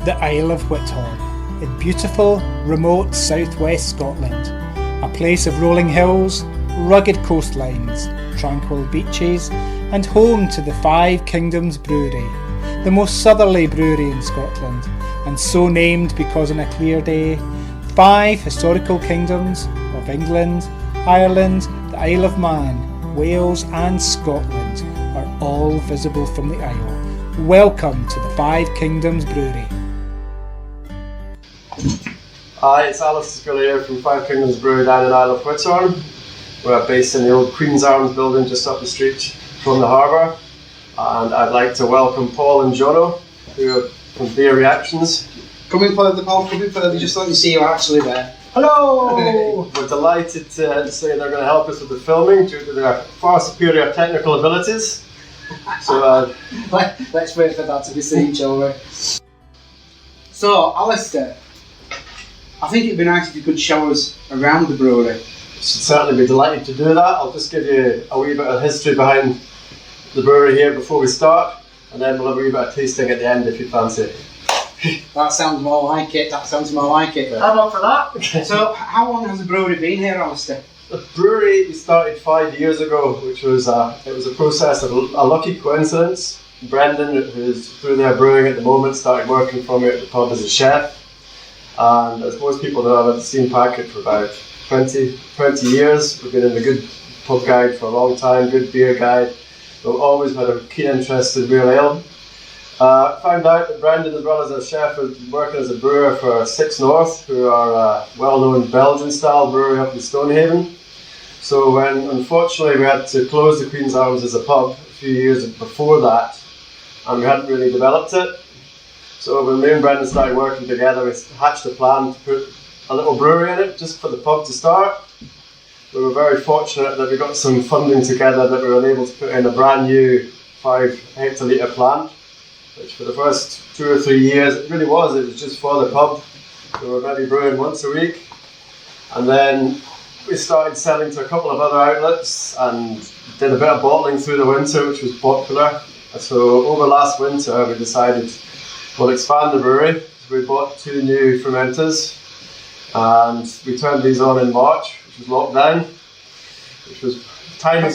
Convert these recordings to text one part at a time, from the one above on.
the Isle of Whithorn, in beautiful, remote southwest Scotland, a place of rolling hills, rugged coastlines, tranquil beaches, and home to the Five Kingdoms Brewery, the most southerly brewery in Scotland, and so named because on a clear day, 5 historical kingdoms of England, Ireland, the Isle of Man, Wales and Scotland are all visible from the Isle. Welcome to the Five Kingdoms Brewery. Hi, it's Alistair here from Five Kingdoms Brewery down in Isle of Whithorn. We're based in the old Queen's Arms building just up the street from the harbour. And I'd like to welcome Paul and Jono, who are from Beer Reactions. Come in further, Paul, come in further, just let me see you actually there. Hello! We're delighted to say they're going to help us with the filming due to their far superior technical abilities. So let's wait for that to be seen, shall we? So, Alistair, I think it'd be nice if you could show us around the brewery. Should certainly be delighted to do that. I'll just give you a wee bit of history behind the brewery here before we start, and then we'll have a wee bit of tasting at the end if you fancy. That sounds more like it, How about for that? So, how long has the brewery been here, Alistair? The brewery we started 5 years ago, which was it was a process of a lucky coincidence. Brendan, who's through there brewing at the moment, started working for me at the pub as a chef. And as most people know, I've had the Steam Packet for about 20 years. We've been in the good pub guide for a long time, good beer guide. We've always had a keen interest in real ale. Found out that Brendan, as well as a chef, was working as a brewer for Six North, who are a well-known Belgian-style brewery up in Stonehaven. So when, unfortunately, we had to close the Queen's Arms as a pub a few years before that, and we hadn't really developed it. So when me and Brendan started working together, we hatched a plan to put a little brewery in it, just for the pub to start. We were very fortunate that we got some funding together that we were able to put in a brand new 5 hectolitre plant, which for the first 2 or 3 years, it was just for the pub. We were maybe brewing once a week. And then we started selling to a couple of other outlets and did a bit of bottling through the winter, which was popular. So over last winter, we decided we'll expand the brewery. We bought 2 new fermenters and we turned these on in March, which was lockdown, which was timing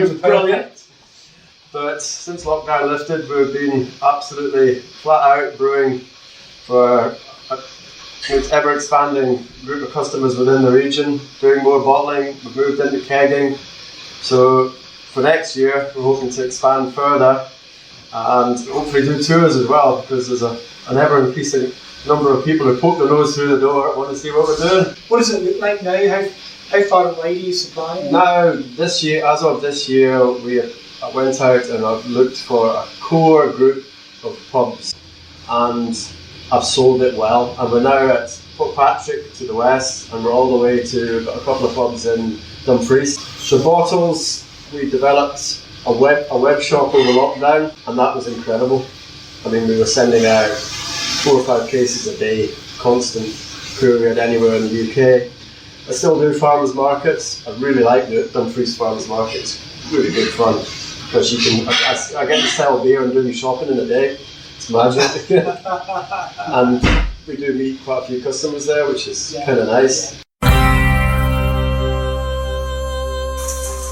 was brilliant. But since lockdown lifted, we've been absolutely flat out brewing for an ever expanding group of customers within the region, doing more bottling. We've moved into kegging. So for next year, we're hoping to expand further and hopefully do tours as well, because there's an ever increasing number of people who poke their nose through the door and want to see what we're doing. What does it look like now? How far away do you supply? Now, as of this year, I went out and I've looked for a core group of pubs and I've sold it well. And we're now at Patrick to the west, and we're all the way to a couple of pubs in Dumfries. The bottles, we developed a web shop over lockdown, and that was incredible. I mean, we were sending out 4 or 5 cases a day, constant courier anywhere in the UK. I still do farmers markets. I really like the Dumfries farmers market. It's really good fun because I get to sell beer and do shopping in a day. It's magic. And we do meet quite a few customers there, which is kind of nice.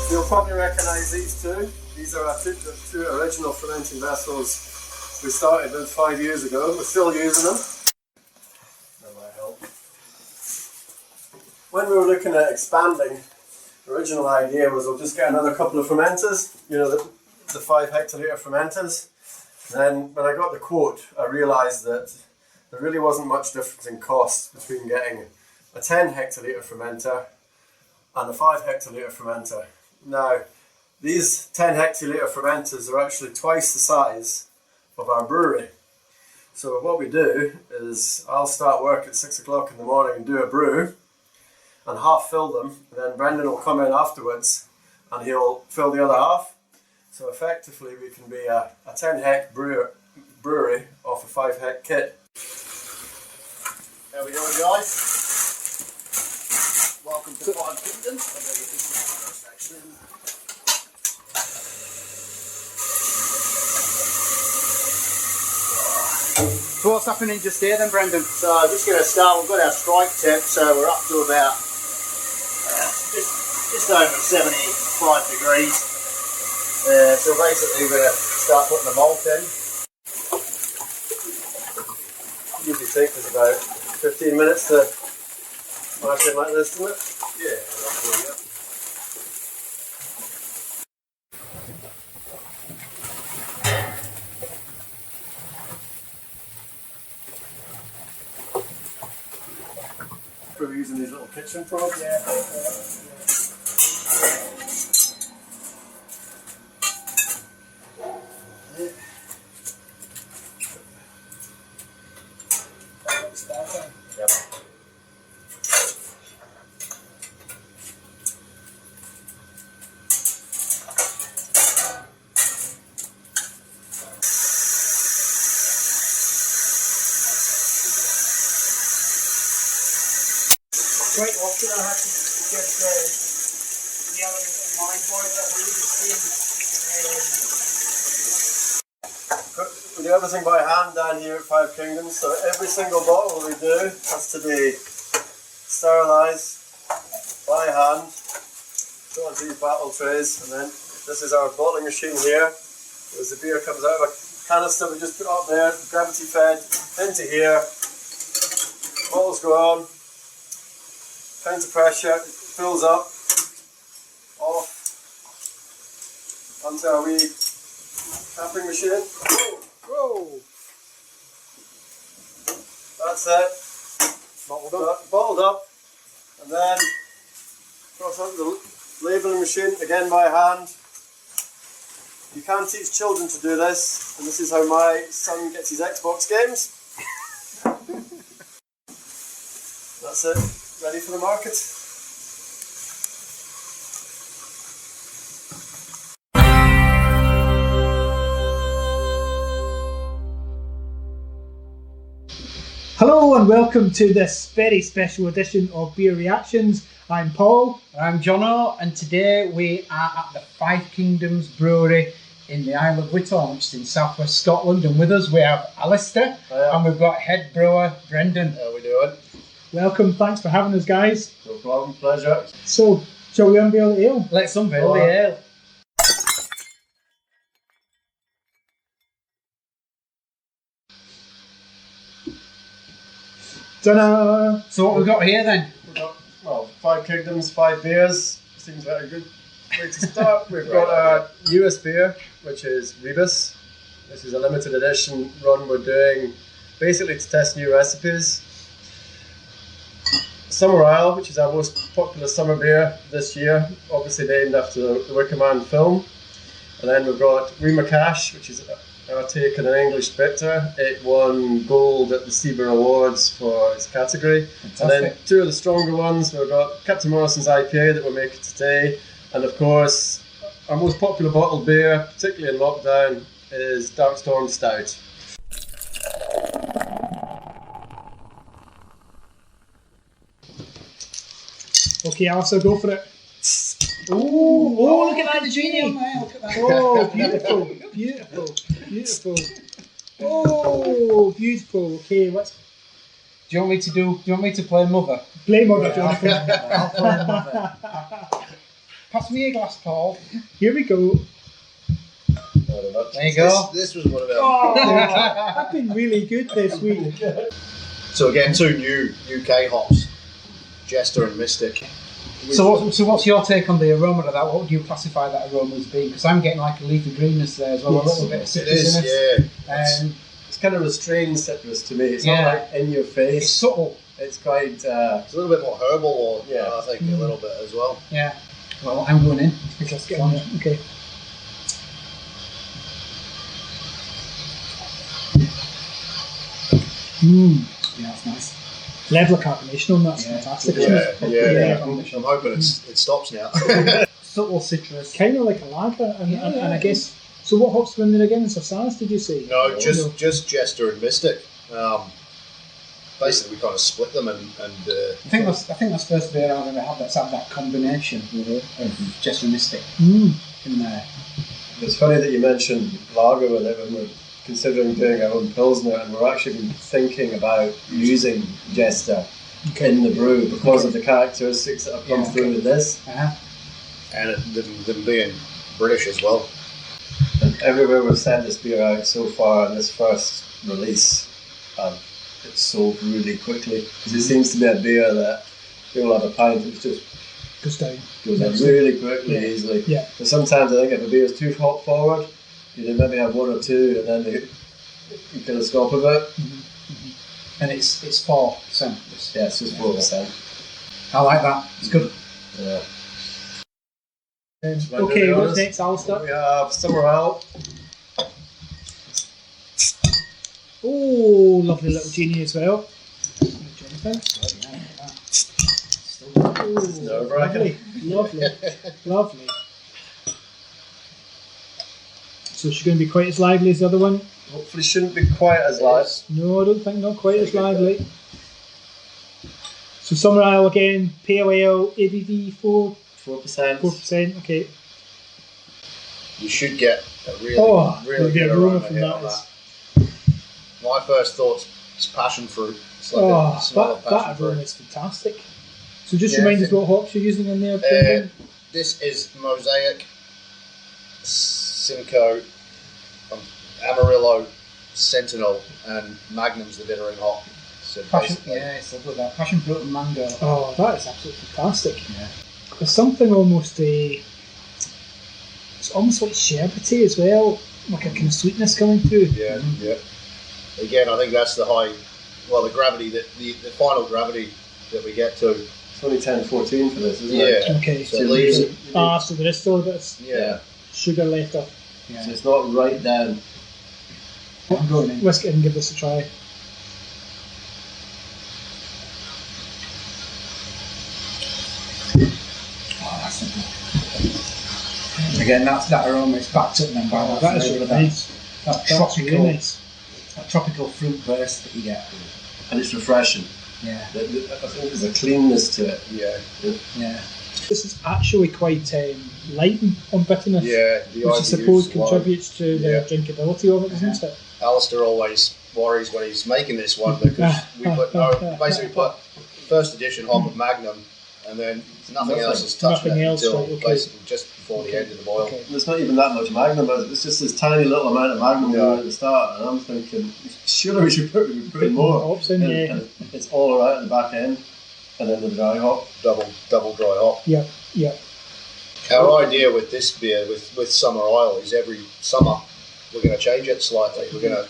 You'll probably recognise these two. These are our 2 original fermenting vessels we started with 5 years ago. We're still using them. That might help. When we were looking at expanding, the original idea was we'll just get another couple of fermenters, the 5 hectolitre fermenters. Then when I got the quote, I realised that there really wasn't much difference in cost between getting a 10 hectolitre fermenter and a 5 hectolitre fermenter. Now, these 10 hectolitre fermenters are actually twice the size of our brewery. So what we do is I'll start work at 6 o'clock in the morning and do a brew and half fill them, and then Brendan will come in afterwards and he'll fill the other half. So effectively we can be a 10 hect brewery off a 5 hect kit. There we go, guys. Welcome to Five Kingdoms. So what's happening just here then, Brendan? So I'm just going to start. We've got our strike temp, so we're up to about just over 75 degrees. So basically we're going to start putting the malt in. Usually takes us about 15 minutes to mash it like this, doesn't it? Yeah, roughly, yeah. We're using these little kitchen probes. Yep. Quite often I have to get the element of my boy that we need to see. We do everything by hand down here at Five Kingdoms, so every single bottle we do has to be sterilised by hand, go onto these bottle trays, and then this is our bottling machine here. As the beer comes out of a canister, we just put it up there, gravity fed into here, bottles go on, counter pressure, it fills up, off, onto our wee capping machine. Whoa! That's it. Bottled up, and then cross out the labelling machine again by hand. You can teach children to do this, and this is how my son gets his Xbox games. That's it. Ready for the market. Hello and welcome to this very special edition of Beer Reactions. I'm Paul. I'm Jono, and today we are at the Five Kingdoms Brewery in the Isle of Whithorn, which is in southwest Scotland, and with us we have Alistair, and we've got head brewer Brendan. How we doing? Welcome, thanks for having us, guys. No problem, pleasure. So, shall we unveil the ale? Let's unveil the ale. Ta-da! So what we've got here then? We've got, well, Five Kingdoms, 5 beers. Seems like a good way to start. We've got our newest beer, which is Rebus. This is a limited edition run we're doing basically to test new recipes. Summer Ale, which is our most popular summer beer this year, obviously named after the Wicker Man film. And then we've got Cash, which is our take on an English bitter. It won gold at the Seaber Awards for its category. Fantastic. And then two of the stronger ones, we've got Captain Morrison's IPA that we're making today. And of course, our most popular bottled beer, particularly in lockdown, is Dark Storm Stout. Okay, Alistair, go for it. Oh, look at that genie! Look at that. Oh, beautiful, beautiful, beautiful. Oh, beautiful. Okay, let's Do you want me to play mother? play Mother Jonathan. I'll play mother. Pass me a glass, Paul. Here we go. There you go. This was one of our. Oh, that's been really good this week. So again, two new UK hops, Jester and Mystic. So what's your take on the aroma of that? What would you classify that aroma as being? Because I'm getting like a leafy greenness there as well, a little bit of It citrus is, in it. yeah. It's kind of restrained citrus to me. It's Yeah. not like in your It's face. subtle. It's quite. It's a little bit more herbal, or Yeah. I think a little bit as well. Yeah. Well, I'm going in. Let's get on it. Okay. Yeah, that's nice. Level of carbonation on that's Yeah. fantastic. Yeah. Yeah. I'm hoping it stops now. Subtle citrus. Kind of like a lager, and, Yeah, and I guess. So what hops were in there again? Sassans, did you say? No, just Jester and Mystic. Basically, we kind of split them, and I think that's first beer I've ever had that's had that combination of Jester and Mystic Mm. in there. It's funny that you mentioned lager with it. When we're considering doing our own Pilsner, and we're actually been thinking about using Jester in the brew because of the characteristics that have come through with this. And them being British as well. And everywhere we've sent this beer out so far in this first release, it's sold really quickly. Because it seems to be a beer that people have a pint, it just Goes down. goes in really quickly, easily. Yeah. But sometimes I think if a beer is too hop forward, you maybe have one or two and then you kind of stop a bit. And it's 4%. Yeah, it's just 4%. I like that. It's good. Yeah. Okay, what's next, Alistair? We have Summer Ale. Oh, lovely little genie as well. Jonathan. Nerve-wracking. Lovely. So she's going to be quite as lively as the other one? Hopefully shouldn't be quite as light. No, I don't think not quite as lively. So Summer Ale again, Pale Ale, ABV 4%. 4%, okay. You should get a really the good aroma aroma from here that on is... that. My first thoughts is passion fruit. It's like a smell of that passion fruit. aroma is fantastic. So just remind us what hops you're using in there. This is Mosaic, Simcoe, Amarillo, Sentinel, and Magnum's the bittering hop. So Passion, it's lovely that. Passion fruit and mango. Oh, that is absolutely fantastic. Yeah. There's something almost it's almost like sherbety as well, like a kind of sweetness coming through. Yeah. Again, I think that's the gravity, the final gravity that we get to. It's only 10-14 for this, isn't it? Yeah. Okay. So it leaves it. So there is still a bit of sugar left up. Yeah. So it's not right down. I'm going in. Let's get in and give this a try. Again, that aroma is backed up then by that is really nice. That tropical fruit burst that you get. And it's refreshing. Yeah. I think there's a cleanness to it. Yeah. This is actually quite light on bitterness. Yeah. Which I suppose contributes to the drinkability of it, doesn't it? Alistair always worries when he's making this one because we put first edition hop of Magnum, and then nothing else is touching it until basically just before the end of the boil. Okay. There's not even that much Magnum, it's just this tiny little amount of Magnum at the start, and I'm thinking, surely we should put more hops in. And it's all right at the back end, and then the dry hop. Double dry hop. Yep. Our idea with this beer, with Summer Ale, is every summer we're going to change it slightly. We're going to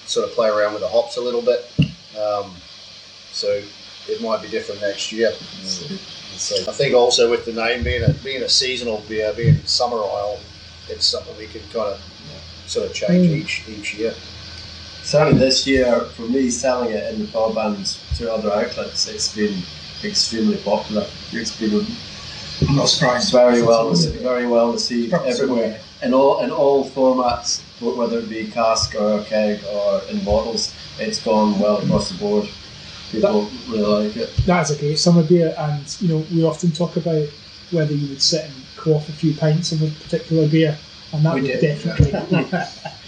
sort of play around with the hops a little bit. So it might be different next year. So I think also with the name being a seasonal beer, being Summer Ale, it's something we can kind of sort of change each year. Certainly this year, for me, selling it in the pub and to other outlets, it's been extremely popular. It's been I'm not surprised. very well received everywhere, in all formats, whether it be cask or keg or in bottles. It's gone well across the board. People really like it. That's a great summer beer, and we often talk about whether you would sit and quaff a few pints of a particular beer, and that would definitely.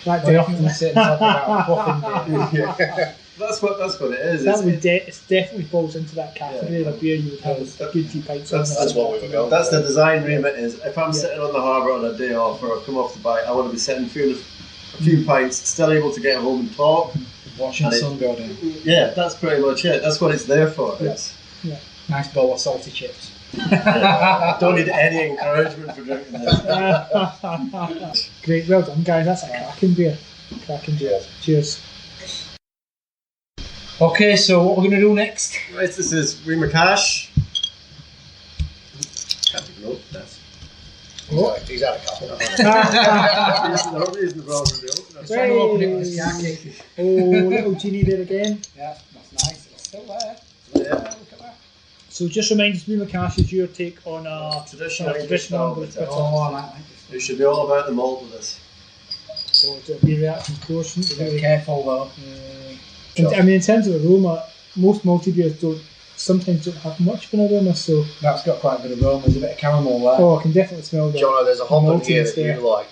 We often sit and talk about quaffing beer. That's what it is. It definitely falls into that category of a beer you would have a good few pints of. That's what we were going. That's the design remit. Is if I'm sitting on the harbour on a day off or I've come off the bike, I want to be sitting feeling a few pints, still able to get home and talk. Watching the sun go down. Yeah, that's pretty much it. That's what it's there for. Yeah. Nice bowl of salty chips. Don't need any encouragement for drinking this. Great, well done, guys. That's a cracking beer. Cheers. Okay, so what we're going to do next? Right, this is Wee McCash. Can't be wrong. That's. He's had a couple. He's the problem with the opener. Trying to open it with his khaki. Oh, little genie there again. Yeah, that's nice. It's still there. Yeah. Look at that. So just remind us, Wee McCash is your take on a Traditional English English bitter. Oh, I like It should be all about the malt with this. So it's a beer reaction quotient. Be careful though. In terms of aroma, most multi beers sometimes don't have much of an aroma, so. That's got quite a good aroma. There's a bit of caramel there. Oh, I can definitely smell that. Jono, there's a hop in here maltiness that you like.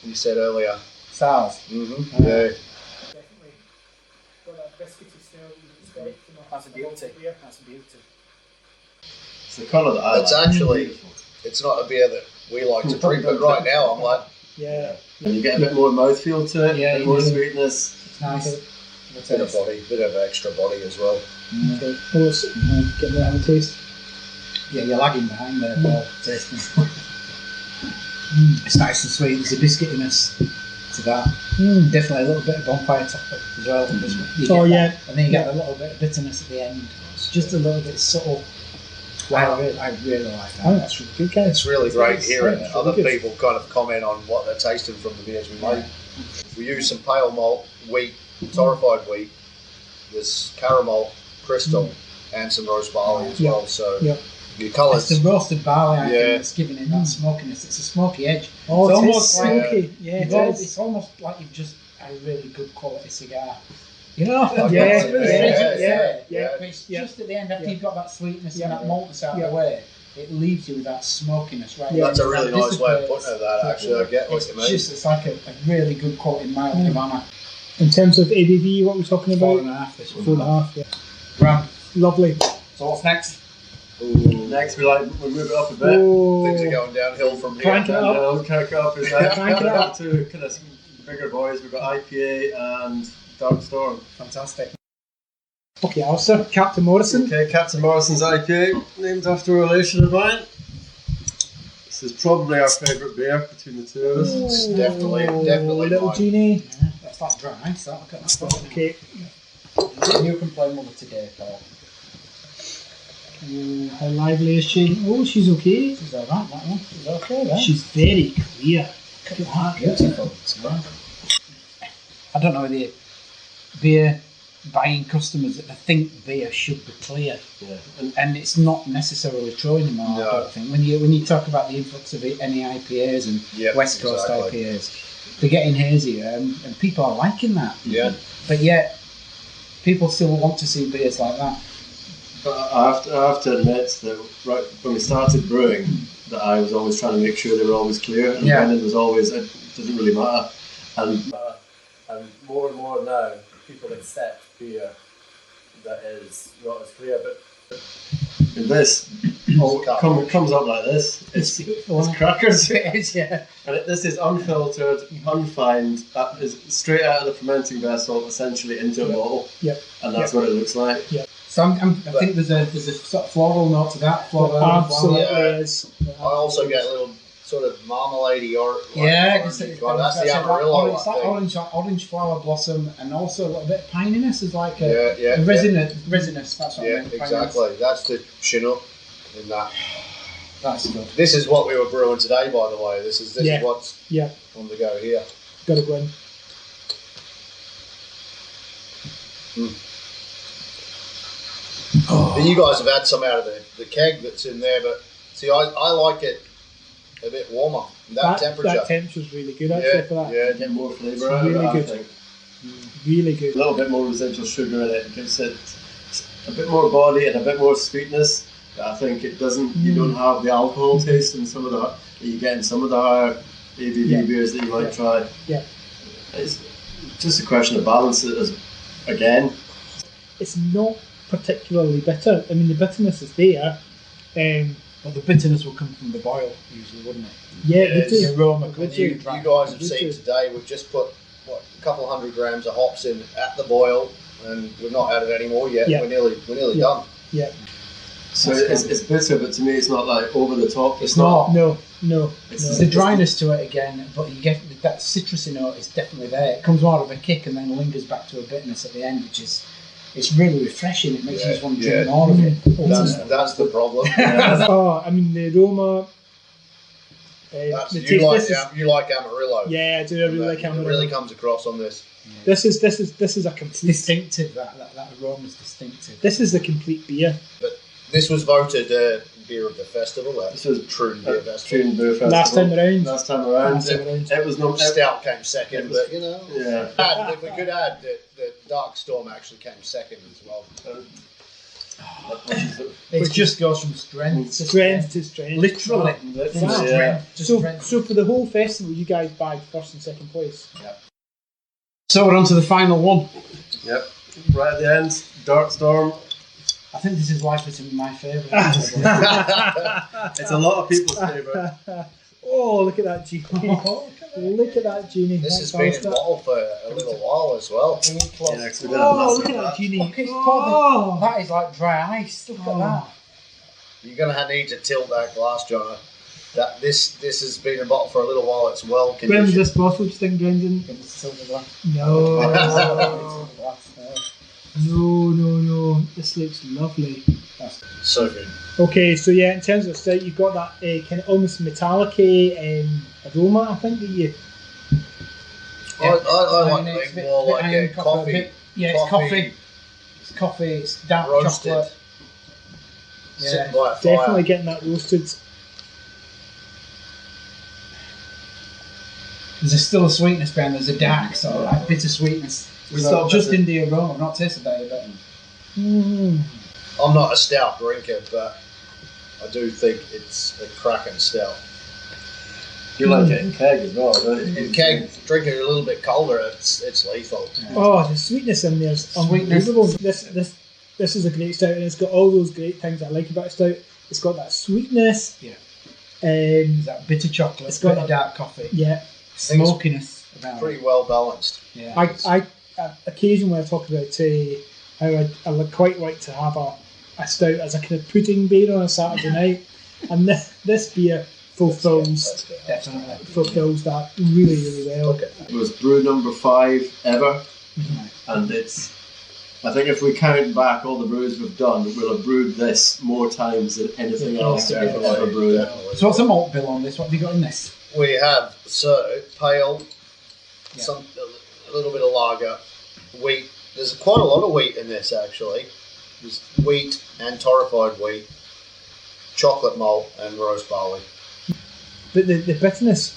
You said earlier. Stars. Mm-hmm. Yeah. That's a beauty. That's a beauty. It's the colour that I It's like. actually, it's not a beer that we like to drink, but right now I'm like, Yeah. And you get a bit more mouthfeel to it, Yeah, a bit you more do. sweetness. It's nice. bit of body, bit of extra body as well. Okay. Oh, so, get that on taste. Yeah, you're lagging behind there, Paul. Tasting. It's nice and sweet. There's a biscuitiness to that. Definitely a little bit of bonfire top as well. Oh, yeah. And then you get a little bit of bitterness at the end. It's just a little bit subtle. Wow, I really like that. Oh, that's really good, guys. It's really great hearing It's other really good. people kind of comment on what they're tasting from the beers we make. We use some pale malt, wheat, torrefied wheat, there's caramel, crystal, and some roast barley as well. So your It's colours. the roasted barley, I Yeah. think, that's giving it that smokiness. It's a smoky edge. Oh, It's it's almost like smoky. Yeah, it is. it's almost like you've just had a really good quality cigar. You know? Yeah, yeah. But it's just at the end, after you've got that sweetness and that maltness out of the way, it leaves you with that smokiness, right? That's a really That nice way of dissipates. putting it, that actually. I get what you mean. It's like a really good quality mild Havana. In terms of ABV, what we're talking about? 4.5 this one. 4.5, yeah. Grand. Lovely. So what's next? Next, we move it up a bit. Oh, Things are going downhill from here. Crank it up. I'll crank up. Is that Crank it up. to kind of bigger boys? We've got IPA and Dark Storm. Fantastic. Okay, Alistair, Captain Morrison. Okay, Captain Morrison's IPA, named after a relation of mine. This is probably our favourite beer between the two of us. It's definitely Little mine. Genie. Yeah, that's like dry ice, that. Look at that. Okay. You can play Mother today, Paul. How lively is she? Oh, she's okay. She's alright, that one. She's okay, then. She's very clear. Look at that, beautiful. It's grand. I don't know whether beer buying customers that think beer should be clear, Yeah. and it's not necessarily true anymore. No. I don't think when you talk about the influx of any IPAs and Yep, West Coast exactly. IPAs, they're getting hazier, and people are liking that. Yeah. But yet, people still want to see beers like that. But I have to admit that right when we started brewing, that I was always trying to make sure they were always clear, and Yeah. Brendan was always, it doesn't really matter. And more and more now, people accept beer that is not as clear. But in this, comes up like this. It's crackers. It is, yeah. And this is unfiltered, unfined, that is straight out of the fermenting vessel, essentially into a bottle. Yep. And that's what it looks like. So I think there's a sort of floral note to that. Floral, Absolutely Yeah. is. I also get a little sort of marmalade or Yeah, that's it's the Amarillo. It's like orange flower blossom, and also a little bit of pininess. Is like a Yeah, resinous. That's what I yeah, meant. pininess. exactly. That's the Chinook in that. That's good. This is what we were brewing today, by the way. This is Yeah. what's Yeah, on the go here. gotta go in. And you guys have had some out of the keg that's in there, but see, I like it a bit warmer. That temperature. That temperature's really good actually for that. Yeah, Get more flavour It's out of it, really I good. think. Really good. A little bit more residual sugar in it gives it a bit more body and a bit more sweetness. But I think it doesn't. You don't have the alcohol taste in some of the that you get in some of the higher ABV beers that you might try. Yeah. It's just a question of balance. Again, It's not particularly bitter. I mean, the bitterness is there. Well, the bitterness will come from the boil usually, wouldn't it? Yeah, Yeah, they do. The aroma. They comes do. in you track. guys have Would seen you? today. We've just put a couple hundred grams of hops in at the boil, and we've not added any more yet. Yeah. We're nearly Yeah. done. Yeah. so it's bitter, but to me, it's not like over the top. It's not. No. It's There's a dryness to it again, but you get that citrusy note is definitely there. It comes more of a kick and then lingers back to a bitterness at the end, which is it's really refreshing. It makes you just want to drink more of it. That's the problem. Oh, I mean the aroma. That's, the you taste. like This is, you like Amarillo. yeah, I do. I really like It Amarillo. really comes across on this. This is a It's complete. distinctive. That aroma is distinctive. This is a complete beer. This was voted beer of the festival. This was True beer festival. Tune Beer Festival. Last time around. Last time around, Last time around. it was not. Stout came second, It was- but you know. Yeah. And if we could add that Dark Storm actually came second as well. It just goes from strength to Strength to strength. Literally. From Wow. strength to So, strength. so for the whole festival, you guys bagged first and second place. So we're on to the final one. Yep. Right at the end, Dark Storm. I think this is likely to be my favourite. It's a lot of people's favourite. Oh, look at that genie. Look at that genie. This has been in bottle for a little while as well. Yeah, 'cause we did a Oh, massive look at that batch. genie. Look, it's Oh. That is like dry ice. Look at that. You're gonna need to tilt that glass, John. That this has been in bottle for a little while. It's well When's conditioned. this bottle, do you think, Brendan? It's a silver glass. No. No. No. This looks lovely. So good. Okay, so yeah, in terms of stout, you've got that kind of almost metallic aroma, I think, that you... I like It's it a bit- more bit like iron a copper, coffee. bit- Yeah, it's coffee. It's coffee. It's dark Roasted. chocolate. Sitting Yeah. by a fire. Definitely getting that roasted. There's still a sweetness behind. There's a dark sort of like bitter sweetness. We still Just miss it. in the aroma. I've not tasted that yet, but I'm not a stout drinker, but I do think it's a cracking stout. You like it in keg as well, don't you? In keg, drinking it a little bit colder, it's lethal. Oh, the sweetness in there is unbelievable. This is a great stout, and it's got all those great things I like about a stout. It's got that sweetness. Yeah. Um, that bitter chocolate. It's got bit of dark coffee. yeah. Smokiness about Pretty well balanced. it. Yeah. I occasionally I talk about how I would quite like to have a stout as a kind of pudding beer on a Saturday night, and this beer fulfills that really well. Okay. It was brew number 5 ever, and it's. I think if we count back all the brews we've done, we'll have brewed this more times than anything else Yeah, we've ever brewed. Definitely. So what's the malt bill on this? What have you got in this? We have pale, Yeah. a little bit of lager, wheat. There's quite a lot of wheat in this actually. There's wheat and torrefied wheat, chocolate malt, and roast barley. But the bitterness,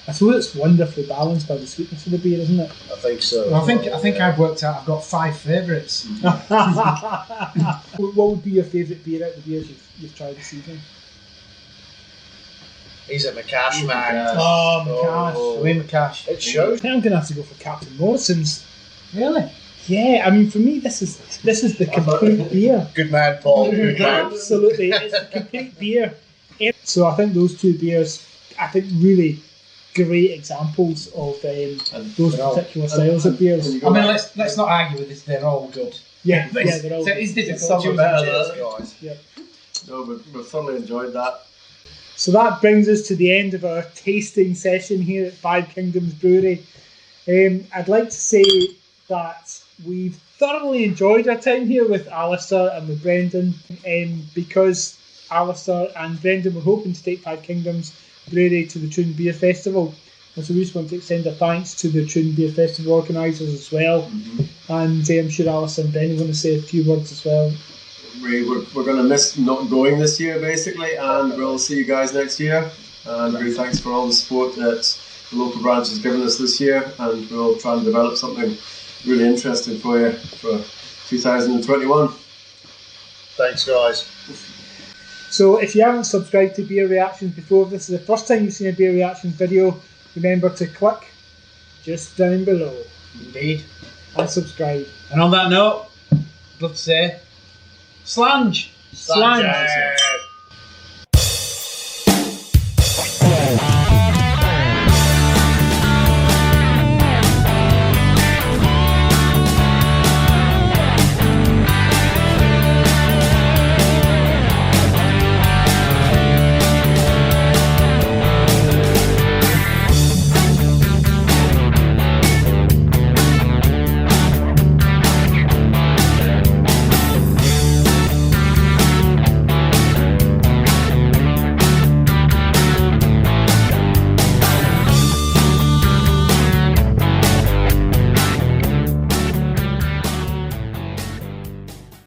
I suppose it's wonderfully balanced by the sweetness of the beer, isn't it? I think so. Well, I think I've worked out. I've got 5 favourites. What would be your favourite beer out of the beers you've tried this evening? He's a McCash man. Yeah. Oh, McCash. Oh. Wayne McCash. It I shows. think I'm going to have to go for Captain Morrison's. Really? Yeah, I mean, for me, this is the complete beer. Good man, Paul. Good man. Absolutely, it's the complete beer. So I think those two beers, really great examples of those particular styles of beers. I mean, let's not argue with this. They're all good. Yeah, they're all So it's difficult. Some are choosing. better Cheers, than guys. Yeah. No, we've thoroughly enjoyed that. So that brings us to the end of our tasting session here at Five Kingdoms Brewery. I'd like to say that we've thoroughly enjoyed our time here with Alistair and with Brendan, because Alistair and Brendan were hoping to take Five Kingdoms Brewery to the Troon Beer Festival. And so we just want to extend our thanks to the Troon Beer Festival organisers as well. And I'm sure Alistair and Brendan want to say a few words as well. We're going to miss not going this year, basically, and we'll see you guys next year. And really thanks for all the support that the local branch has given us this year, and we'll try and develop something really interesting for you for 2021. Thanks, guys. So if you haven't subscribed to Beer Reactions before, if this is the first time you've seen a Beer Reactions video, remember to click just down below Indeed. and subscribe. And on that note, I'd love to say, Slange! Slange!